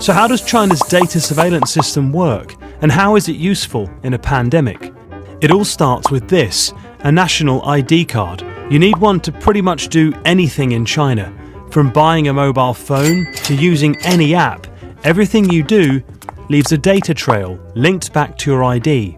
So how does China's data surveillance system work, and how is it useful in a pandemic? It all starts with this, a national ID card. You need one to pretty much do anything in China. From buying a mobile phone to using any app, everything you do leaves a data trail linked back to your ID.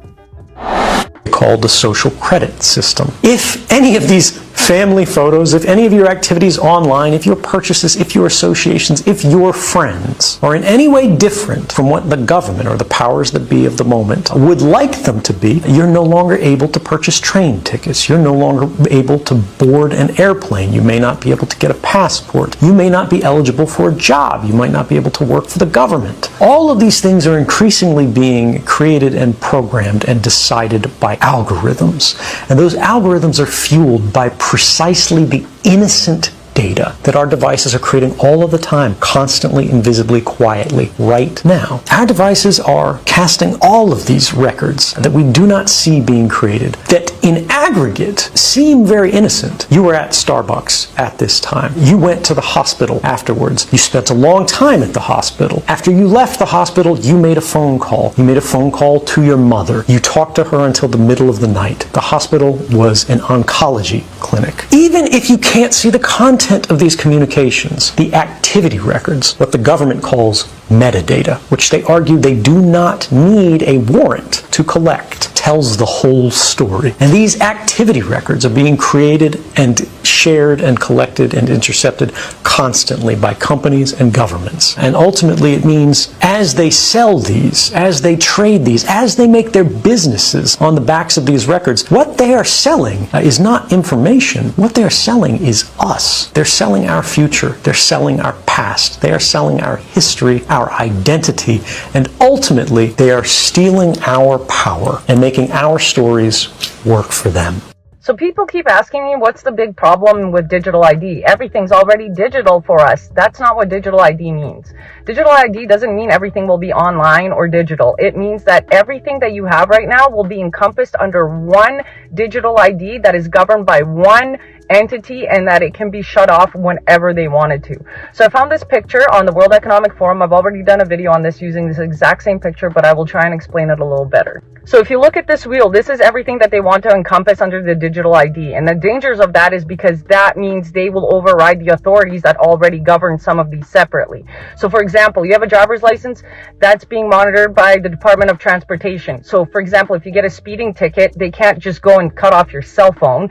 Called the social credit system. If any of these family photos, if any of your activities online, if your purchases, if your associations, if your friends are in any way different from what the government or the powers that be of the moment would like them to be, you're no longer able to purchase train tickets. You're no longer able to board an airplane. You may not be able to get a passport. You may not be eligible for a job. You might not be able to work for the government. All of these things are increasingly being created and programmed and decided by algorithms. And those algorithms are fueled by precisely the innocent data that our devices are creating all of the time, constantly, invisibly, quietly, right now. Our devices are casting all of these records that we do not see being created, that in aggregate seem very innocent. You were at Starbucks at this time. You went to the hospital afterwards. You spent a long time at the hospital. After you left the hospital, you made a phone call. You made a phone call to your mother. You talked to her until the middle of the night. The hospital was an oncology clinic. Even if you can't see the content of these communications, the activity records, what the government calls metadata, which they argue they do not need a warrant to collect, tells the whole story. And these activity records are being created and shared and collected and intercepted constantly by companies and governments. And ultimately it means as they sell these, as they trade these, as they make their businesses on the backs of these records, what they are selling is not information. What they are selling is us. They're selling our future. They're selling our past. They are selling our history, our identity, and ultimately they are stealing our power and making our stories work for them. So people keep asking me, what's the big problem with digital ID? Everything's already digital for us. That's not what digital ID means. Digital ID doesn't mean everything will be online or digital. It means that everything that you have right now will be encompassed under one digital ID that is governed by one entity, and that it can be shut off whenever they wanted to. So I found this picture on the World Economic Forum. I've already done a video on this using this exact same picture, but I will try and explain it a little better. So if you look at this wheel, this is everything that they want to encompass under the digital ID. And the dangers of that is because that means they will override the authorities that already govern some of these separately. So for example, you have a driver's license that's being monitored by the Department of Transportation. So for example, if you get a speeding ticket, they can't just go and cut off your cell phone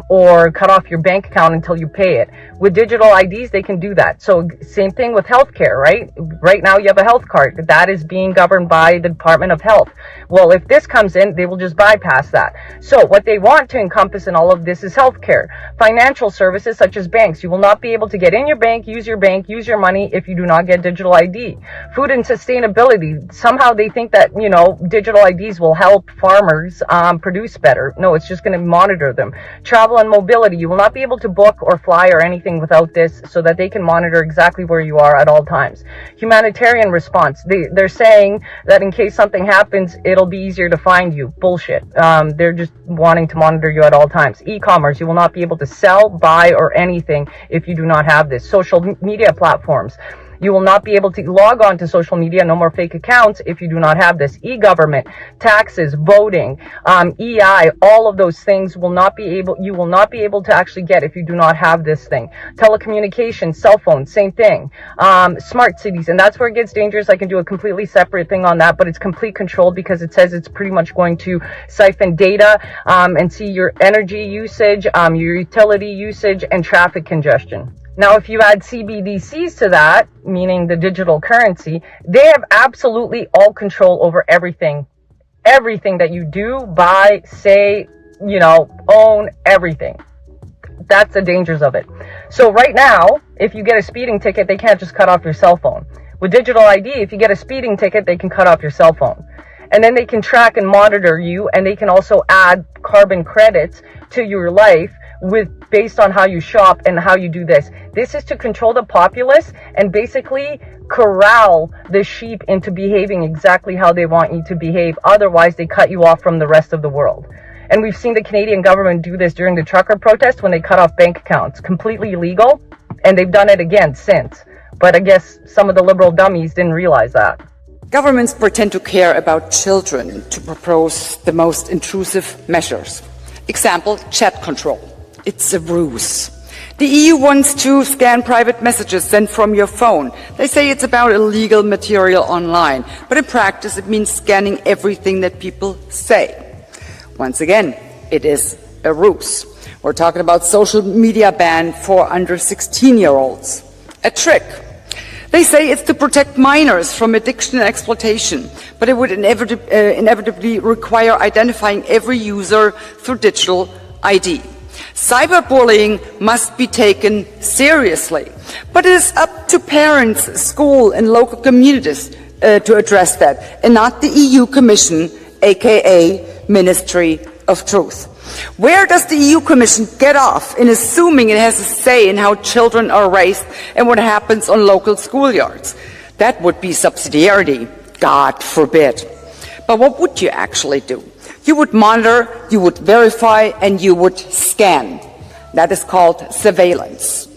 or cut off your bank account until you pay it. With digital IDs, they can do that. So same thing with healthcare, right? Right now you have a health card that is being governed by the Department of Health. Well, if this comes in, they will just bypass that. So what they want to encompass in all of this is healthcare. Financial services such as banks. You will not be able to get in your bank, use your money if you do not get digital ID. Food and sustainability. Somehow they think that, digital IDs will help farmers produce better. No, it's just going to monitor them. Travel and mobility. You will not be able to book or fly or anything without this, so that they can monitor exactly where you are at all times. Humanitarian response. They're saying that in case something happens, it'll be easier to find you. Bullshit. They're just wanting to monitor you at all times. E-commerce. You will not be able to sell, buy, or anything if you do not have this. Social media platforms. You will not be able to log on to social media, no more fake accounts, if you do not have this. E-government, taxes, voting, EI, all of those things you will not be able to actually get if you do not have this thing. Telecommunications, cell phones, same thing. Smart cities, and that's where it gets dangerous. I can do a completely separate thing on that, but it's complete control because it says it's pretty much going to siphon data and see your energy usage, your utility usage, and traffic congestion. Now, if you add CBDCs to that, meaning the digital currency, they have absolutely all control over everything. Everything that you do, buy, say, own, everything. That's the dangers of it. So right now, if you get a speeding ticket, they can't just cut off your cell phone. With digital ID, if you get a speeding ticket, they can cut off your cell phone. And then they can track and monitor you, and they can also add carbon credits to your life based on how you shop and how you do this. This is to control the populace and basically corral the sheep into behaving exactly how they want you to behave. Otherwise, they cut you off from the rest of the world. And we've seen the Canadian government do this during the trucker protest when they cut off bank accounts. Completely illegal, and they've done it again since. But I guess some of the liberal dummies didn't realize that. Governments pretend to care about children to propose the most intrusive measures. Example, chat control. It's a ruse. The EU wants to scan private messages sent from your phone. They say it's about illegal material online, but in practice it means scanning everything that people say. Once again, it is a ruse. We're talking about social media ban for under 16-year-olds. A trick. They say it's to protect minors from addiction and exploitation, but it would inevitably require identifying every user through digital ID. Cyberbullying must be taken seriously, but it is up to parents, school and local communities to address that, and not the EU Commission, aka Ministry of Truth. Where does the EU Commission get off in assuming it has a say in how children are raised and what happens on local schoolyards? That would be subsidiarity, God forbid. But what would you actually do? You would monitor, you would verify, and you would scan. That is called surveillance.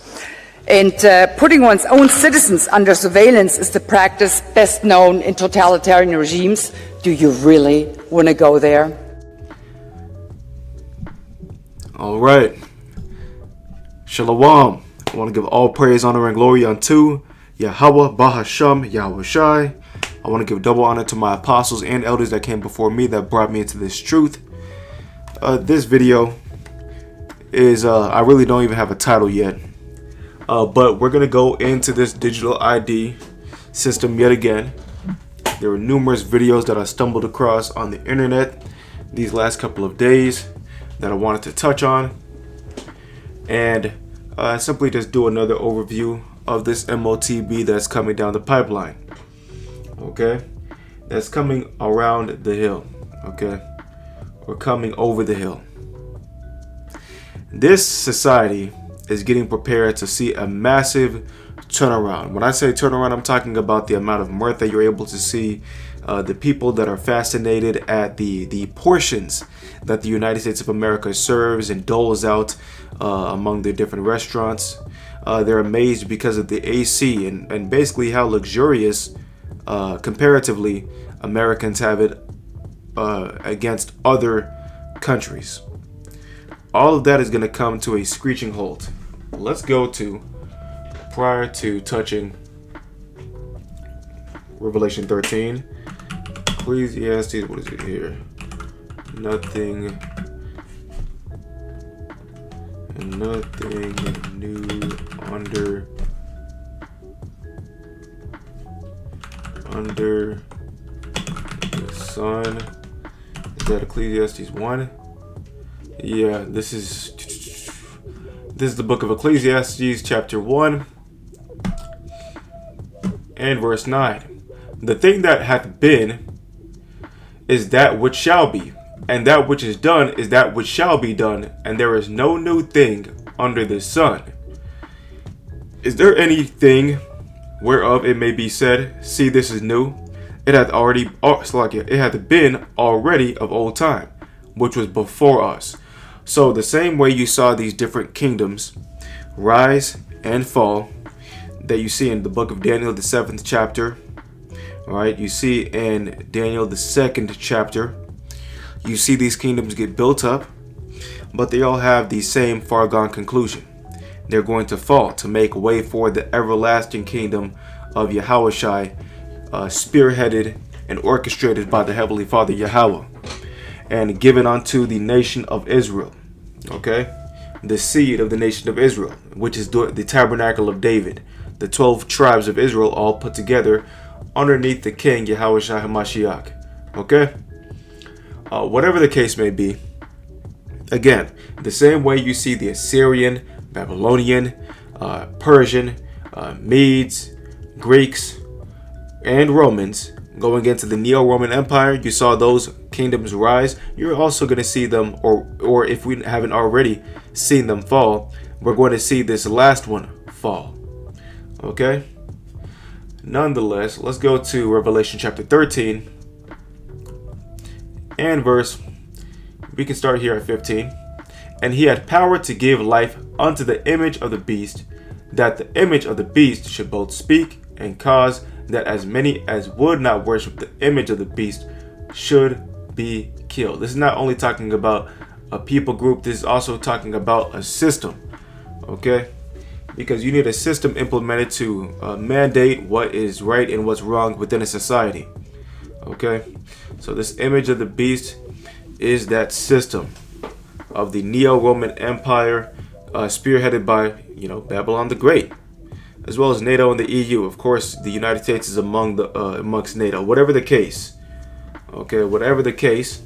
And putting one's own citizens under surveillance is the practice best known in totalitarian regimes. Do you really want to go there? All right. Shalom. I want to give all praise, honor, and glory unto Yahweh, Bahasham, Yahweh Shai. I want to give double honor to my apostles and elders that came before me that brought me into this truth. This video is, I really don't even have a title yet. But we're going to go into this digital ID system yet again. There were numerous videos that I stumbled across on the internet these last couple of days that I wanted to touch on. And simply just do another overview of this MOTB that's coming down the pipeline. Okay, that's coming around the hill. Okay, or coming over the hill. This society is getting prepared to see a massive turnaround. When I say turnaround, I'm talking about the amount of mirth that you're able to see, the people that are fascinated at the portions that the United States of America serves and doles out among the different restaurants. They're amazed because of the AC and basically how luxurious comparatively Americans have it against other countries. All of that is going to come to a screeching halt. Let's go to, prior to touching Revelation 13, Ecclesiastes, what is it here? Nothing new under the sun. Is that Ecclesiastes 1? Yeah, this is the book of Ecclesiastes, chapter 1 and verse 9. The thing that hath been is that which shall be, and that which is done is that which shall be done, and there is no new thing under the sun. Is there anything whereof it may be said, see, this is new? It hath been already of old time, which was before us. So the same way you saw these different kingdoms rise and fall, that you see in the book of Daniel, the 7th chapter, all right, you see in Daniel, the 2nd chapter, you see these kingdoms get built up, but they all have the same far gone conclusion. They're going to fall to make way for the everlasting kingdom of Yahushai, spearheaded and orchestrated by the Heavenly Father Yahweh, and given unto the nation of Israel. Okay, the seed of the nation of Israel, which is the tabernacle of David, the 12 tribes of Israel all put together underneath the king Yahushua HaMashiach. Okay, whatever the case may be, again, the same way you see the Assyrian, Babylonian, Persian, Medes, Greeks, and Romans going into the Neo-Roman Empire, you saw those kingdoms rise. You're also going to see them, or if we haven't already seen them fall, we're going to see this last one fall. Okay? Nonetheless, let's go to Revelation chapter 13 and we can start here at 15. And he had power to give life unto the image of the beast, that the image of the beast should both speak and cause that as many as would not worship the image of the beast should be killed. This is not only talking about a people group, this is also talking about a system, okay? Because you need a system implemented to mandate what is right and what's wrong within a society, okay? So this image of the beast is that system of the Neo-Roman Empire, spearheaded by, Babylon the Great, as well as NATO and the EU. Of course, the United States is amongst NATO. Whatever the case, okay, whatever the case,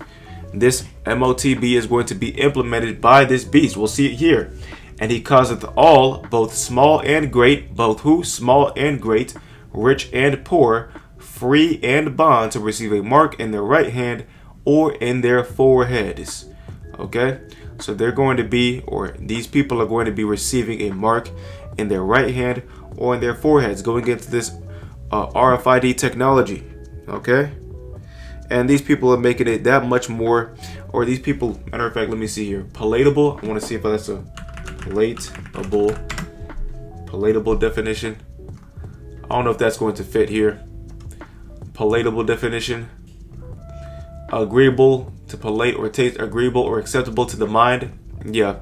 this MOTB is going to be implemented by this beast. We'll see it here. And he causeth all, both small and great, both who? Small and great, rich and poor, free and bond, to receive a mark in their right hand or in their foreheads. Okay? So they're going to be, or these people are going to be receiving a mark in their right hand or in their foreheads, going into this RFID technology. Okay? And these people are making it that much more, or these people, matter of fact, let me see here. Palatable. I want to see if that's a palatable definition. I don't know if that's going to fit here. Palatable definition. Agreeable to palate or taste, agreeable or acceptable to the mind. Yeah,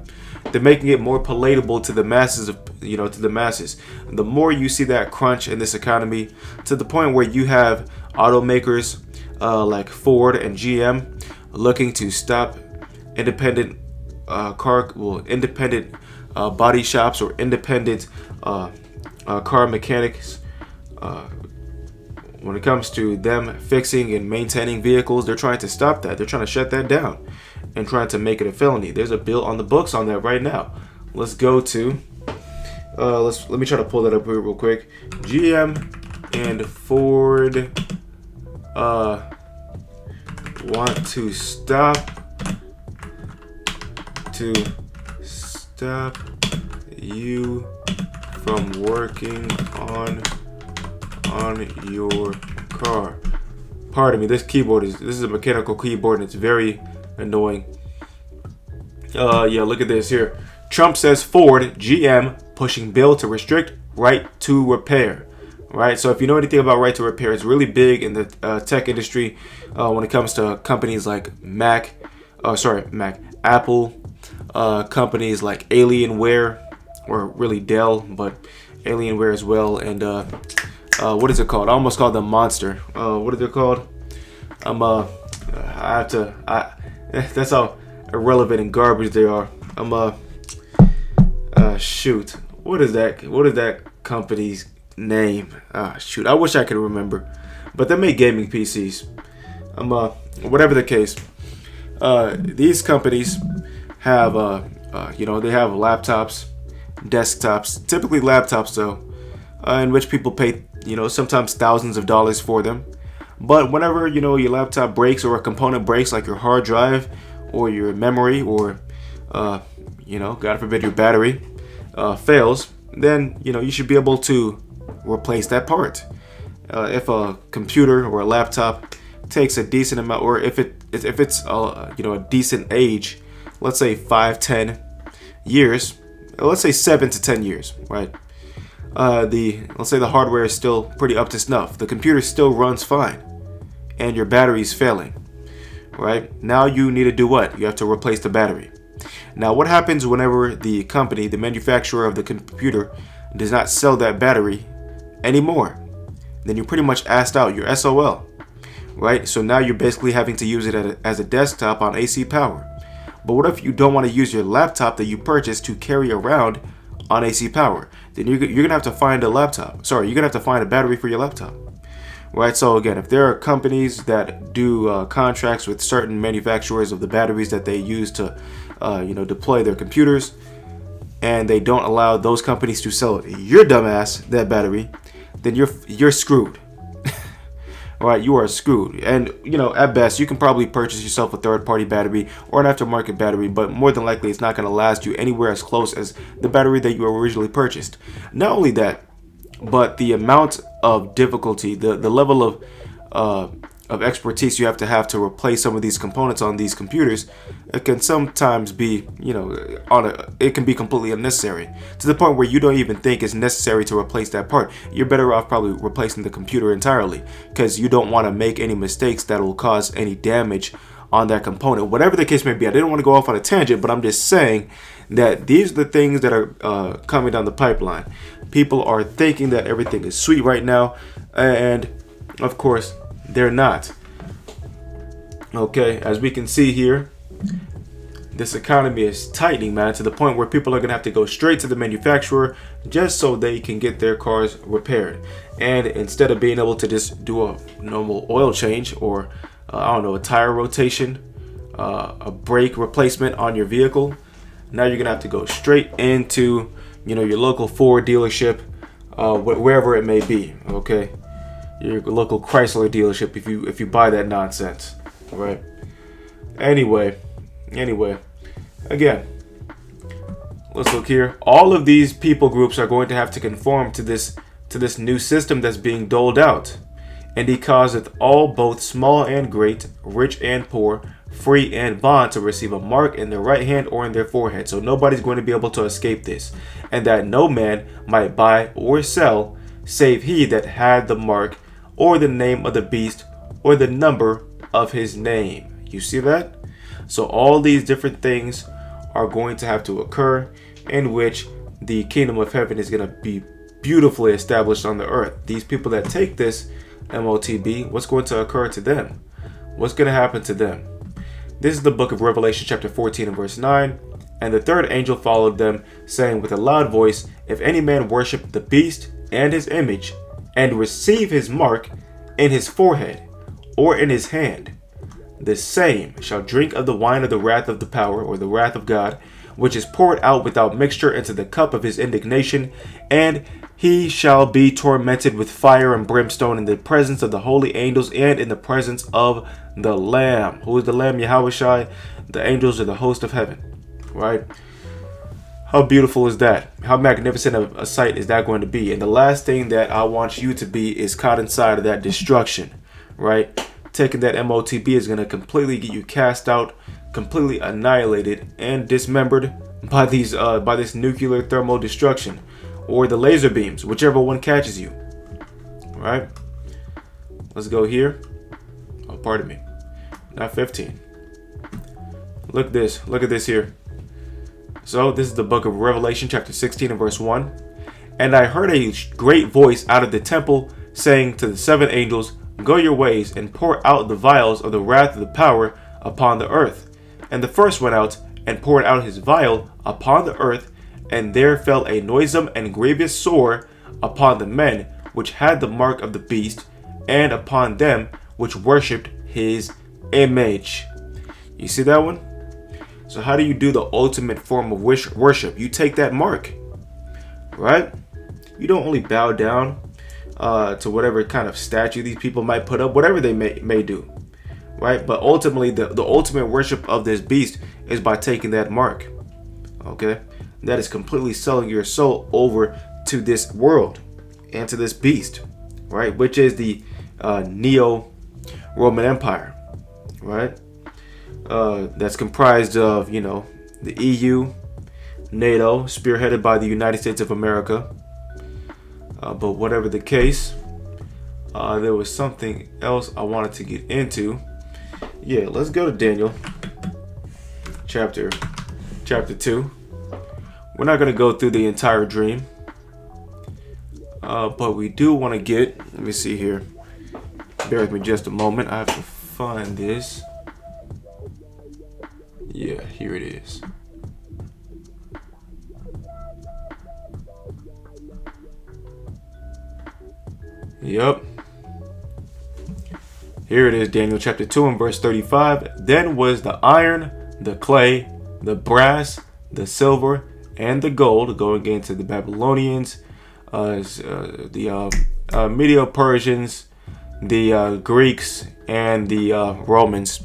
they're making it more palatable to the masses to the masses. The more you see that crunch in this economy, to the point where you have automakers like Ford and GM looking to stop independent independent body shops or independent car mechanics. When it comes to them fixing and maintaining vehicles, they're trying to stop that. They're trying to shut that down and trying to make it a felony. There's a bill on the books on that right now. Let's go to let me try to pull that up here real quick. GM and Ford want to stop you from working on your car. Pardon me, this is a mechanical keyboard and it's very annoying. Yeah, look at this here. Trump says Ford, GM pushing bill to restrict right to repair. Right, so if you know anything about right to repair, it's really big in the tech industry when it comes to companies like Apple, companies like Alienware, or really Dell, but Alienware as well, and what is it called? I almost called them Monster. What are they called? That's how irrelevant and garbage they are. Shoot. What is that company's name? Shoot. I wish I could remember. But they make gaming PCs. Whatever the case. These companies have, they have laptops, desktops, typically laptops though, in which people pay, sometimes thousands of dollars for them. But whenever, your laptop breaks or a component breaks, like your hard drive or your memory or, God forbid your battery fails, then, you should be able to replace that part. If a computer or a laptop takes a decent amount, or if it's a decent age, let's say 5-10 years, let's say 7 to 10 years, right? Let's say the hardware is still pretty up to snuff. The computer still runs fine, and your battery is failing, right? Now you need to do what? You have to replace the battery. Now, what happens whenever the company, the manufacturer of the computer, does not sell that battery anymore? Then you're pretty much asked out. You're SOL, right? So now you're basically having to use it as a desktop on AC power. But what if you don't want to use your laptop that you purchased to carry around on AC power? Then you're going to have to find a laptop. Sorry, you're going to have to find a battery for your laptop. Right, so again, if there are companies that do contracts with certain manufacturers of the batteries that they use to, deploy their computers, and they don't allow those companies to sell your dumbass that battery, then you're screwed. All right, you are screwed. And at best, you can probably purchase yourself a third-party battery or an aftermarket battery, but more than likely, it's not going to last you anywhere as close as the battery that you originally purchased. Not only that, but the amount of difficulty, the level of of expertise you have to replace some of these components on these computers, it can sometimes be, it can be completely unnecessary, to the point where you don't even think it's necessary to replace that part. You're better off probably replacing the computer entirely, because you don't want to make any mistakes that will cause any damage on that component. Whatever the case may be, I didn't want to go off on a tangent, but I'm just saying that these are the things that are coming down the pipeline. People are thinking that everything is sweet right now, and of course they're not. Okay, as we can see here, this economy is tightening, man, to the point where people are gonna have to go straight to the manufacturer just so they can get their cars repaired. And instead of being able to just do a normal oil change or a tire rotation, a brake replacement on your vehicle, now you're gonna have to go straight into your local Ford dealership, wherever it may be. Okay, your local Chrysler dealership, if you buy that nonsense. All right. Anyway, again, let's look here. All of these people groups are going to have to conform to this new system that's being doled out. And he causeth all, both small and great, rich and poor, free and bond, to receive a mark in their right hand or in their forehead. So nobody's going to be able to escape this. And that no man might buy or sell, save he that had the mark, or the name of the beast, or the number of his name. You see that? So all these different things are going to have to occur, in which the kingdom of heaven is going to be beautifully established on the earth. These people that take this MOTB, what's going to occur to them? What's going to happen to them? This is the book of Revelation chapter 14 and verse 9. And the third angel followed them, saying with a loud voice, if any man worship the beast and his image, and receive his mark in his forehead or in his hand, the same shall drink of the wine of the wrath of the power, or the wrath of God, which is poured out without mixture into the cup of his indignation, and he shall be tormented with fire and brimstone in the presence of the holy angels and in the presence of the Lamb. Who is the Lamb? Yahushua. The angels are the host of heaven. Right? How beautiful is that? How magnificent of a sight is that going to be? And the last thing that I want you to be is caught inside of that destruction. Right? Taking that MOTB is going to completely get you cast out, completely annihilated and dismembered by this nuclear thermal destruction, or the laser beams, whichever one catches you. All right, let's go here. Oh, pardon me, not 15. Look at this here. So this is the book of Revelation chapter 16 and verse 1. And I heard a great voice out of the temple saying to the seven angels, go your ways and pour out the vials of the wrath of the power upon the earth. And the first went out and poured out his vial upon the earth, and there fell a noisome and grievous sore upon the men which had the mark of the beast, and upon them which worshipped his image. You see that one? So how do you do the ultimate form of worship? You take that mark, right? You don't only bow down to whatever kind of statue these people might put up, whatever they may do, right? But ultimately, the ultimate worship of this beast is by taking that mark, okay? That is completely selling your soul over to this world and to this beast, right? Which is the Neo-Roman Empire, right? That's comprised of, the EU, NATO, spearheaded by the United States of America. But whatever the case, there was something else I wanted to get into. Yeah, let's go to Daniel chapter 2. We're not going to go through the entire dream, but we do want to get, let me see here, bear with me just a moment, I have to find this. Yeah, here it is. Yep. Here it is, Daniel chapter 2 and verse 35. Then was the iron, the clay, the brass, the silver, and the gold, going into the Babylonians, the Medo-Persians, the Greeks, and the Romans,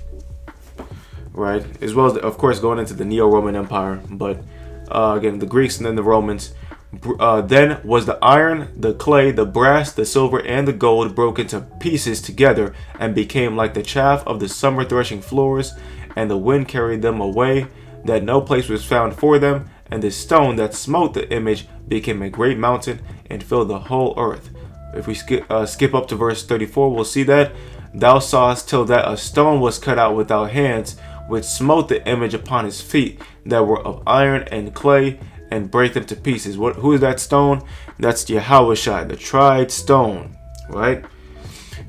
right? As well as, of course, going into the Neo-Roman Empire. But again, the Greeks and then the Romans Then was the iron, the clay, the brass, the silver, and the gold broken to pieces together, and became like the chaff of the summer threshing floors, and the wind carried them away, that no place was found for them. And the stone that smote the image became a great mountain, and filled the whole earth. If we skip up to verse 34, we'll see that. Thou sawest till that a stone was cut out without hands, which smote the image upon his feet, that were of iron and clay, and brake them to pieces. Who is that stone? That's Yahushua, the tried stone, right?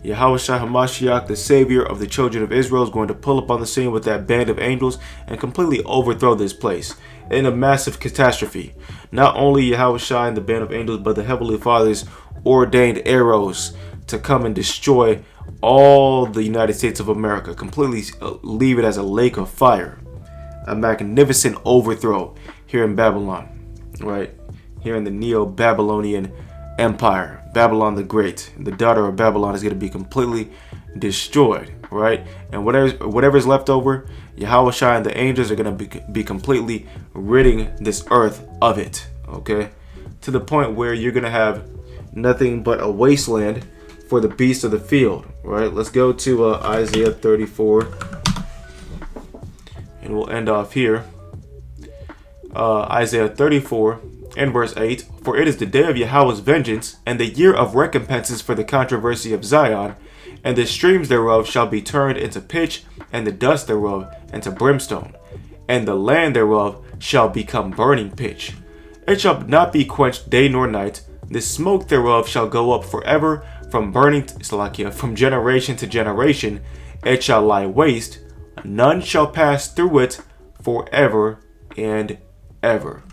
Yahushua Hamashiach, the Savior of the children of Israel, is going to pull up on the scene with that band of angels and completely overthrow this place in a massive catastrophe. Not only Yahushua and the band of angels, but the Heavenly Father's ordained arrows to come and destroy all the United States of America, completely leave it as a lake of fire. A magnificent overthrow here in Babylon, right? Here in the Neo-Babylonian Empire, Babylon the Great, the daughter of Babylon, is going to be completely destroyed, right? And whatever's left over, Yahushua and the angels are going to be completely ridding this earth of it, okay? To the point where you're going to have nothing but a wasteland for the beasts of the field, right? Let's go to Isaiah 34, and we'll end off here. Isaiah 34 and verse 8. For it is the day of Yahweh's vengeance, and the year of recompenses for the controversy of Zion, and the streams thereof shall be turned into pitch, and the dust thereof into brimstone, and the land thereof shall become burning pitch. It shall not be quenched day nor night. The smoke thereof shall go up forever, from from generation to generation. It shall lie waste. None shall pass through it forever and ever.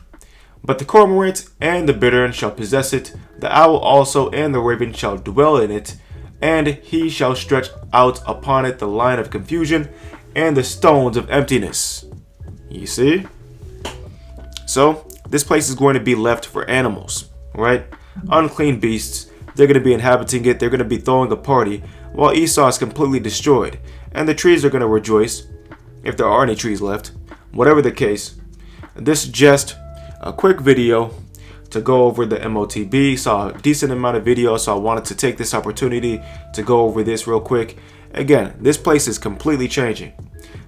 But the cormorant and the bittern shall possess it, the owl also and the raven shall dwell in it, and he shall stretch out upon it the line of confusion and the stones of emptiness. You see? So, this place is going to be left for animals, right? Unclean beasts. They're going to be inhabiting it. They're going to be throwing a party while Esau is completely destroyed. And the trees are going to rejoice, if there are any trees left. Whatever the case, this is just a quick video to go over the MOTB. Saw a decent amount of video, so I wanted to take this opportunity to go over this real quick. Again, this place is completely changing.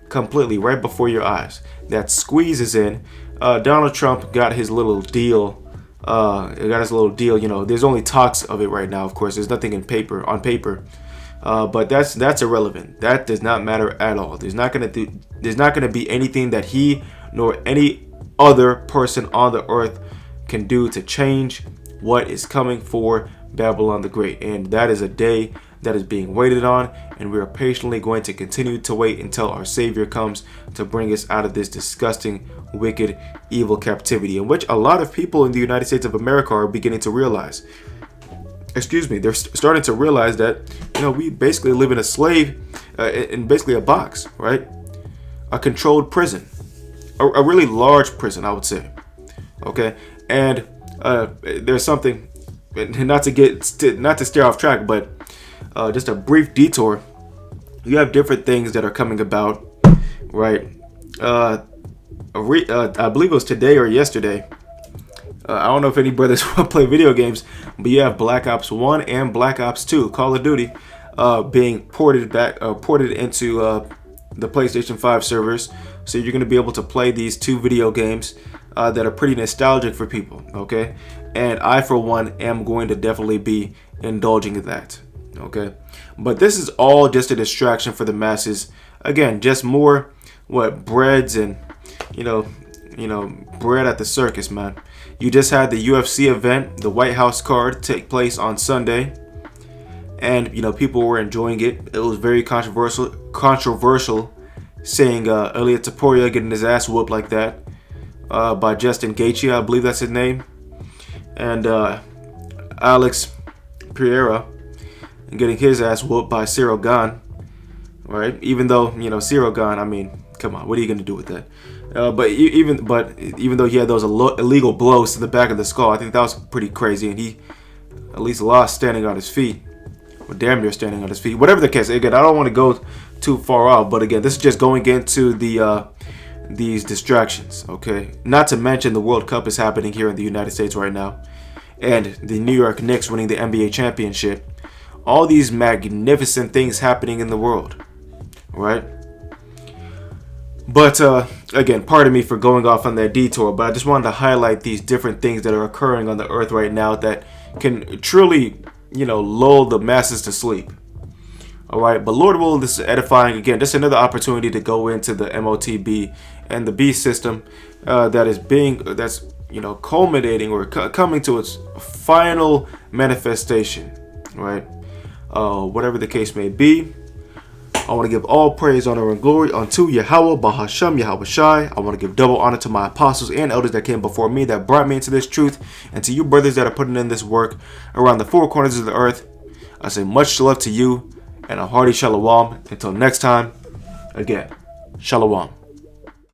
Completely, right before your eyes. That squeeze is in. Donald Trump got his little deal. You know, there's only talks of it right now, of course. There's nothing on paper. But that's irrelevant. That does not matter at all. There's not gonna be anything that he nor any other person on the earth can do to change what is coming for Babylon the Great. And that is a day that is being waited on, and we are patiently going to continue to wait until our Savior comes to bring us out of this disgusting, wicked, evil captivity, in which a lot of people in the United States of America are beginning to realize. They're starting to realize that, you know, we basically live in in basically a box, right? A controlled prison. A really large prison, I would say. Okay, and there's something, not to steer off track, but just a brief detour. You have different things that are coming about, right? I believe it was today or yesterday. I don't know if any brothers play video games, but you have Black Ops 1 and Black Ops 2, Call of Duty, being ported into the PlayStation 5 servers. So you're going to be able to play these two video games that are pretty nostalgic for people, okay? And I, for one, am going to definitely be indulging in that, okay? But this is all just a distraction for the masses. Again, just more, breads and, you know, bread at the circus, man. You just had the UFC event, the White House card, take place on Sunday. And, you know, people were enjoying it. It was very controversial. Saying Elliot Taporia getting his ass whooped like that by Justin Gaethje, I believe that's his name, and Alex Pereira getting his ass whooped by Cyril Gane, right? Even though, you know, Cyril Gane, I mean, come on, what are you going to do with that? But even though he had those illegal blows to the back of the skull, I think that was pretty crazy, and he at least lost standing on his feet. Or damn near standing on his feet. Whatever the case, again, I don't want to go too far off, but again, this is just going into the these distractions, okay? Not to mention the World Cup is happening here in the United States right now, and the New York Knicks winning the NBA championship. All these magnificent things happening in the world, right? But again, pardon me for going off on that detour, but I just wanted to highlight these different things that are occurring on the earth right now that can truly, lull the masses to sleep. All right, but Lord willing, this is edifying. Again, just another opportunity to go into the MOTB and the B system that's culminating or coming to its final manifestation, right? Whatever the case may be, I want to give all praise, honor, and glory unto Yahweh, Bahashem, Yahweh Shai. I want to give double honor to my apostles and elders that came before me that brought me into this truth, and to you brothers that are putting in this work around the four corners of the earth. I say much love to you and a hearty shalom. Until next time, again, shalom.